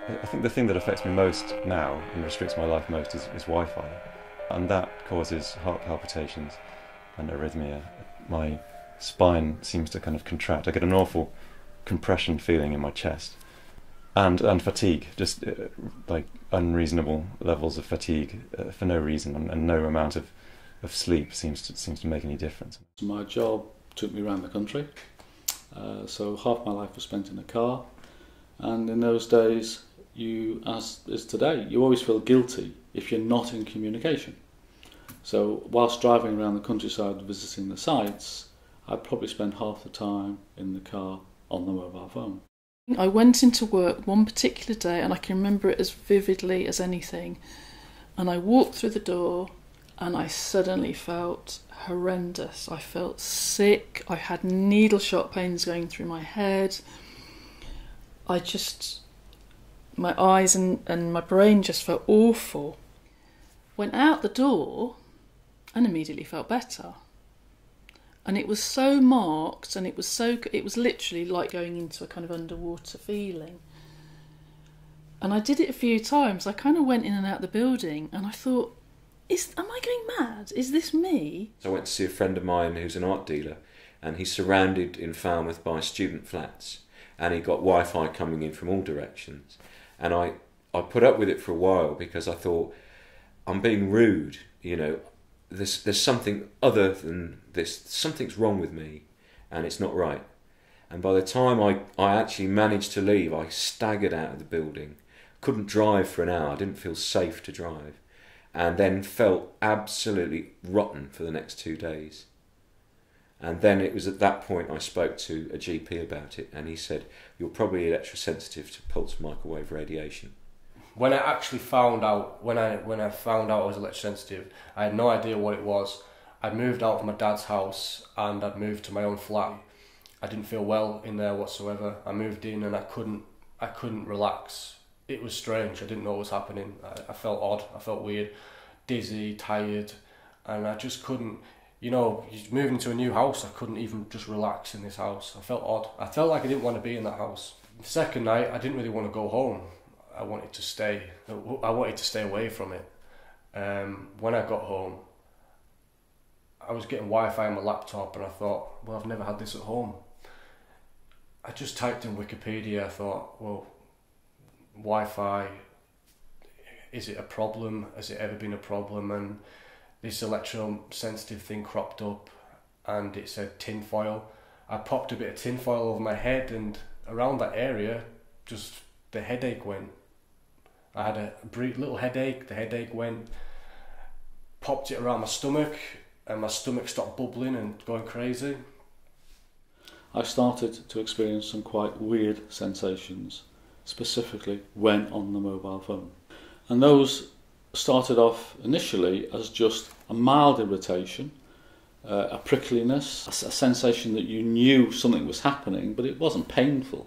I think the thing that affects me most now and restricts my life most is Wi-Fi, and that causes heart palpitations and arrhythmia. My spine seems to kind of contract. I get an awful compression feeling in my chest, and fatigue, just like unreasonable levels of fatigue for no reason, and no amount of sleep seems to make any difference. My job took me around the country, so half my life was spent in a car, and in those days, as is today, you always feel guilty if you're not in communication. So whilst driving around the countryside visiting the sites, I'd probably spend half the time in the car on the mobile phone. I went into work one particular day, and I can remember it as vividly as anything, and I walked through the door and I suddenly felt horrendous. I felt sick, I had needle shot pains going through my head. My eyes and my brain just felt awful. Went out the door and immediately felt better. And it was so marked, and it was literally like going into a kind of underwater feeling. And I did it a few times. I kind of went in and out the building, and I thought, am I going mad? Is this me? I went to see a friend of mine who's an art dealer, and he's surrounded in Falmouth by student flats, and he got Wi-Fi coming in from all directions. And I put up with it for a while because I thought, I'm being rude, you know, there's something other than this, something's wrong with me and it's not right. And by the time I actually managed to leave, I staggered out of the building, couldn't drive for an hour, didn't feel safe to drive, and then felt absolutely rotten for the next 2 days. And then it was at that point I spoke to a GP about it, and he said, you're probably electrosensitive to pulse microwave radiation. When I actually found out, when I found out I was electrosensitive, I had no idea what it was. I'd moved out of my dad's house and I'd moved to my own flat. I didn't feel well in there whatsoever. I moved in and I couldn't relax. It was strange. I didn't know what was happening. I felt odd. I felt weird, dizzy, tired, and I just couldn't. You know, moving to a new house, I couldn't even just relax in this house. I felt odd. I felt like I didn't want to be in that house. The second night, I didn't really want to go home. I wanted to stay. I wanted to stay away from it. When I got home, I was getting Wi-Fi on my laptop, and I thought, well, I've never had this at home. I just typed in Wikipedia. I thought, well, Wi-Fi, is it a problem? Has it ever been a problem? And this electrosensitive thing cropped up, and it said tinfoil. I popped a bit of tinfoil over my head, and around that area, just the headache went. I had a brief little headache, the headache went, popped it around my stomach, and my stomach stopped bubbling and going crazy. I started to experience some quite weird sensations, specifically when on the mobile phone. And those started off initially as just a mild irritation, a prickliness, a sensation that you knew something was happening, but it wasn't painful.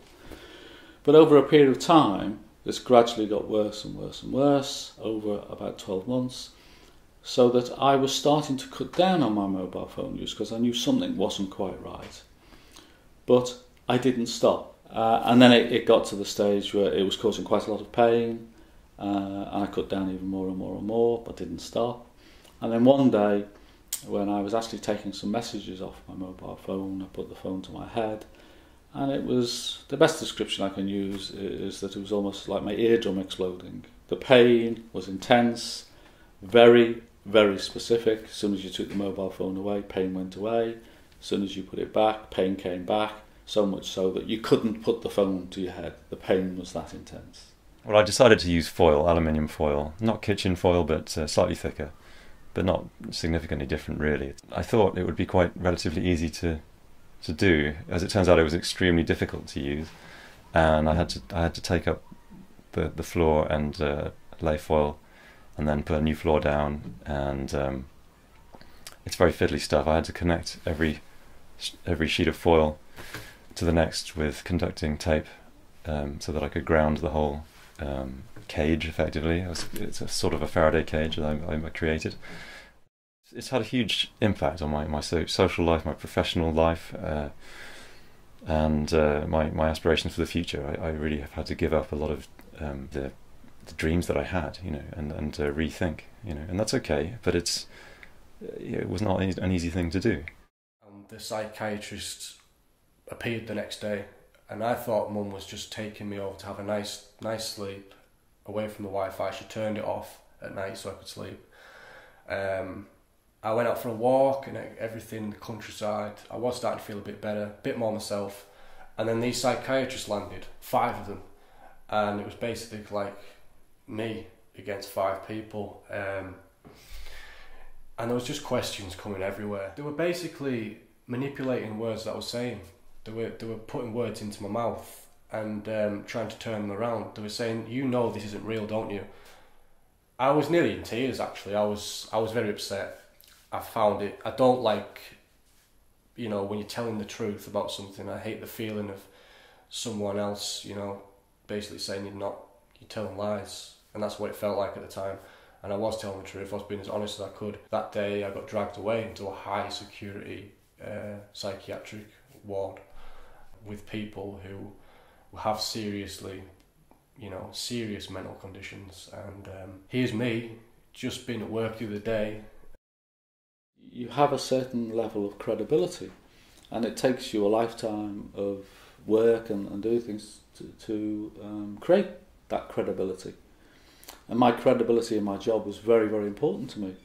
But over a period of time, this gradually got worse and worse and worse over about 12 months, so that I was starting to cut down on my mobile phone use because I knew something wasn't quite right. But I didn't stop. And then it got to the stage where it was causing quite a lot of pain, and I cut down even more and more and more, but didn't stop. And then one day, when I was actually taking some messages off my mobile phone, I put the phone to my head, and it was, the best description I can use is that it was almost like my eardrum exploding. The pain was intense, very, very specific. As soon as you took the mobile phone away, pain went away. As soon as you put it back, pain came back, so much so that you couldn't put the phone to your head. The pain was that intense. Well, I decided to use foil, aluminium foil, not kitchen foil, but slightly thicker, but not significantly different really. I thought it would be quite relatively easy to do. As it turns out, it was extremely difficult to use, and I had to take up the floor and lay foil, and then put a new floor down, and it's very fiddly stuff. I had to connect every sheet of foil to the next with conducting tape, so that I could ground the whole cage effectively. It's a sort of a Faraday cage that I created. It's had a huge impact on my social life, my professional life. and my aspirations for the future. I really have had to give up a lot of the dreams that I had, and rethink, and that's okay. But it was not an easy thing to do. The psychiatrist appeared the next day, and I thought Mum was just taking me over to have a nice sleep away from the Wi-Fi. She turned it off at night so I could sleep. I went out for a walk and everything, the countryside. I was starting to feel a bit better, a bit more myself. And then these psychiatrists landed, 5 of them. And it was basically like me against 5 people. And there was just questions coming everywhere. They were basically manipulating words that I was saying. They were putting words into my mouth and trying to turn them around. They were saying, this isn't real, don't you? I was nearly in tears, actually. I was very upset. I found it, I don't like, when you're telling the truth about something. I hate the feeling of someone else, basically saying you're telling lies. And that's what it felt like at the time. And I was telling the truth. I was being as honest as I could. That day I got dragged away into a high security psychiatric ward with people who have serious mental conditions. And here's me, just been at work the other day. You have a certain level of credibility, and it takes you a lifetime of work and doing things to create that credibility. And my credibility in my job was very, very important to me.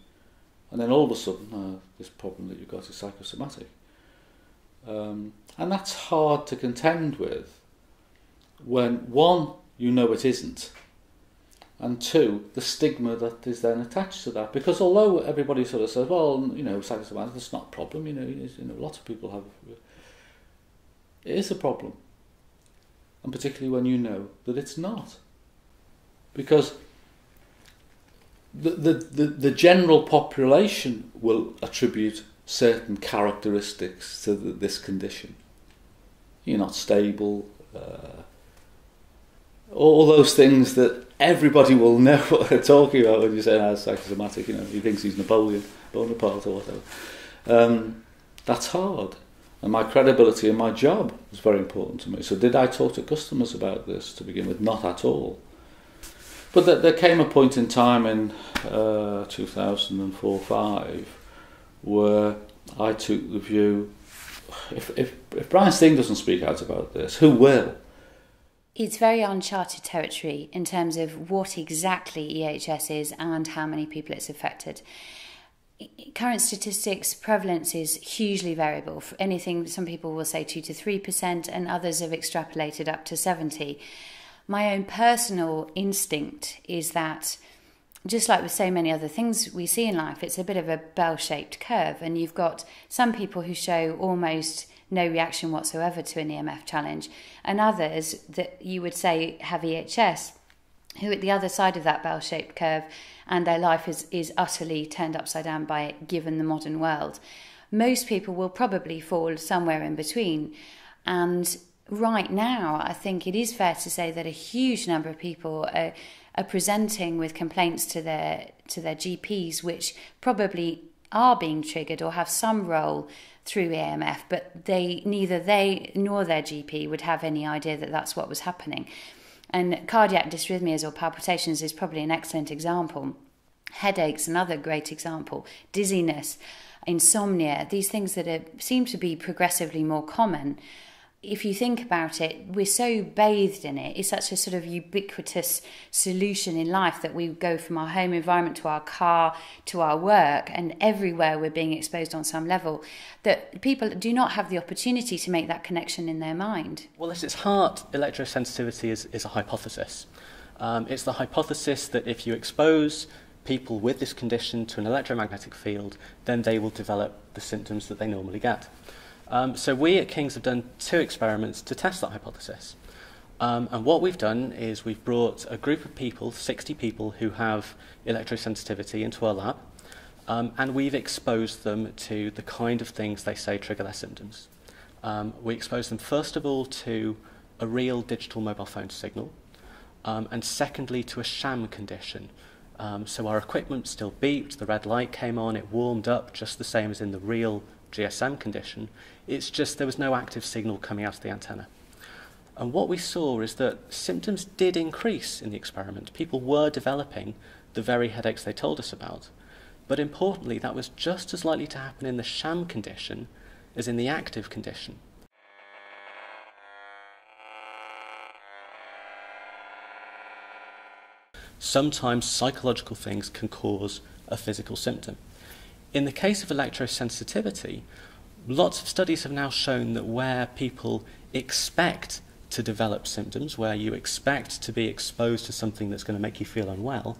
And then all of a sudden, this problem that you've got is psychosomatic. And that's hard to contend with when, one, it isn't, and 2, the stigma that is then attached to that. Because although everybody sort of says, well, psychosomatic, that's not a problem, lots of people have... It is a problem. And particularly when you know that it's not. Because the general population will attribute certain characteristics to this condition. You're not stable, all those things that everybody will know what they're talking about when you say psychosomatic. He thinks he's Napoleon Bonaparte or whatever. That's hard. And my credibility in my job was very important to me. So did I talk to customers about this to begin with? Not at all. But there came a point in time in 2004-05 where I took the view, if Brian Sting doesn't speak out about this, who will? It's very uncharted territory in terms of what exactly EHS is and how many people it's affected. Current statistics, prevalence is hugely variable. For anything, some people will say 2 to 3%, and others have extrapolated up to 70%. My own personal instinct is that, just like with so many other things we see in life, it's a bit of a bell-shaped curve, and you've got some people who show almost no reaction whatsoever to an EMF challenge, and others that you would say have EHS, who at the other side of that bell-shaped curve, and their life is utterly turned upside down by it, given the modern world. Most people will probably fall somewhere in between, and right now I think it is fair to say that a huge number of people are presenting with complaints to their GPs, which probably are being triggered or have some role through EMF, but neither they nor their GP would have any idea that that's what was happening. And cardiac dysrhythmias or palpitations is probably an excellent example. Headaches, another great example. Dizziness, insomnia, these things that seem to be progressively more common. If you think about it, we're so bathed in it. It's such a sort of ubiquitous solution in life that we go from our home environment to our car to our work, and everywhere we're being exposed on some level, that people do not have the opportunity to make that connection in their mind. Well, at its heart, electrosensitivity is a hypothesis. It's the hypothesis that if you expose people with this condition to an electromagnetic field, then they will develop the symptoms that they normally get. So we at King's have done 2 experiments to test that hypothesis. And what we've done is we've brought a group of people, 60 people who have electrosensitivity, into our lab, and we've exposed them to the kind of things they say trigger their symptoms. We exposed them first of all to a real digital mobile phone signal, and secondly to a sham condition. So our equipment still beeped, the red light came on, it warmed up just the same as in the real GSM condition. It's just there was no active signal coming out of the antenna. And what we saw is that symptoms did increase in the experiment. People were developing the very headaches they told us about. But importantly, that was just as likely to happen in the sham condition as in the active condition. Sometimes psychological things can cause a physical symptom. In the case of electrosensitivity, lots of studies have now shown that where people expect to develop symptoms, where you expect to be exposed to something that's going to make you feel unwell,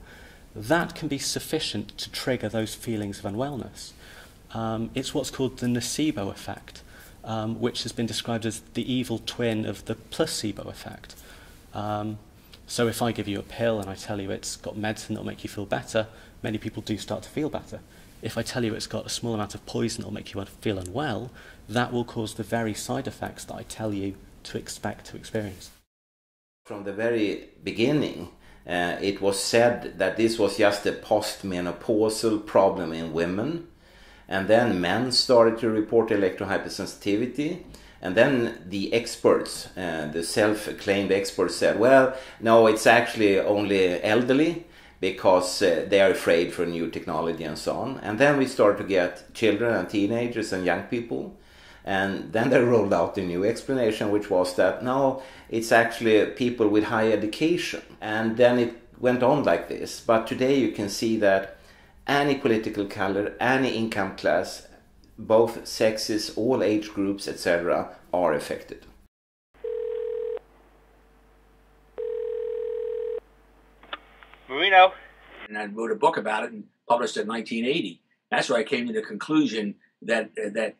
that can be sufficient to trigger those feelings of unwellness. It's what's called the nocebo effect, which has been described as the evil twin of the placebo effect. So if I give you a pill and I tell you it's got medicine that will make you feel better, many people do start to feel better. If I tell you it's got a small amount of poison that will make you feel unwell, that will cause the very side effects that I tell you to expect to experience. From the very beginning, it was said that this was just a postmenopausal problem in women, and then men started to report electrohypersensitivity, and then the experts, the self-acclaimed experts said, well, no, it's actually only elderly because they are afraid for new technology and so on. And then we started to get children and teenagers and young people. And then they rolled out a new explanation, which was that, no, it's actually people with high education. And then it went on like this. But today you can see that any political color, any income class, both sexes, all age groups, etc., are affected. Marino. And I wrote a book about it and published it in 1980. That's where I came to the conclusion that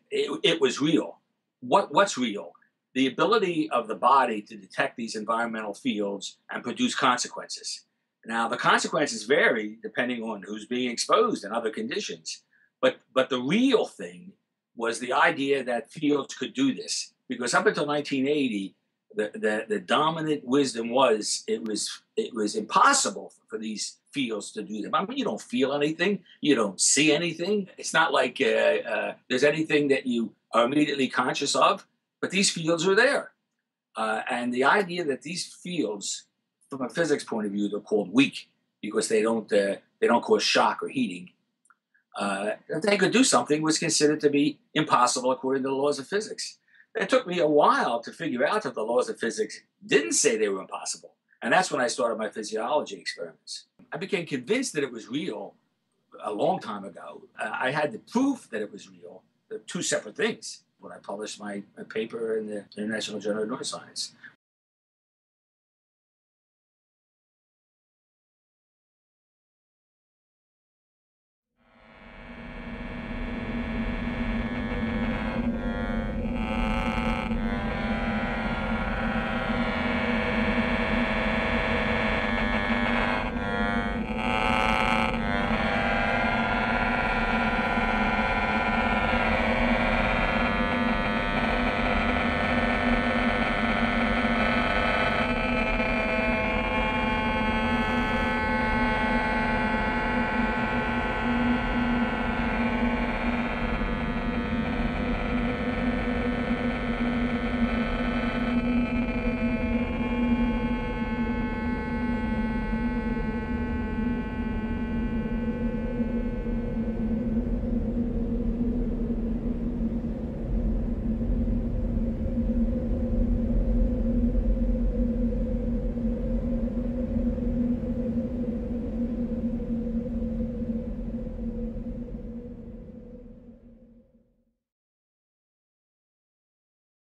it was real. What's real? The ability of the body to detect these environmental fields and produce consequences. Now, the consequences vary depending on who's being exposed and other conditions. But the real thing was the idea that fields could do this. Because up until 1980, the dominant wisdom was it was impossible for these fields to do them. I mean, you don't feel anything, you don't see anything. It's not like there's anything that you are immediately conscious of, but these fields are there. And the idea that these fields, from a physics point of view, they're called weak because they don't cause shock or heating. That they could do something was considered to be impossible according to the laws of physics. It took me a while to figure out that the laws of physics didn't say they were impossible. And that's when I started my physiology experiments. I became convinced that it was real a long time ago. I had the proof that it was real. They're two separate things. When I published my paper in the International Journal of Neuroscience,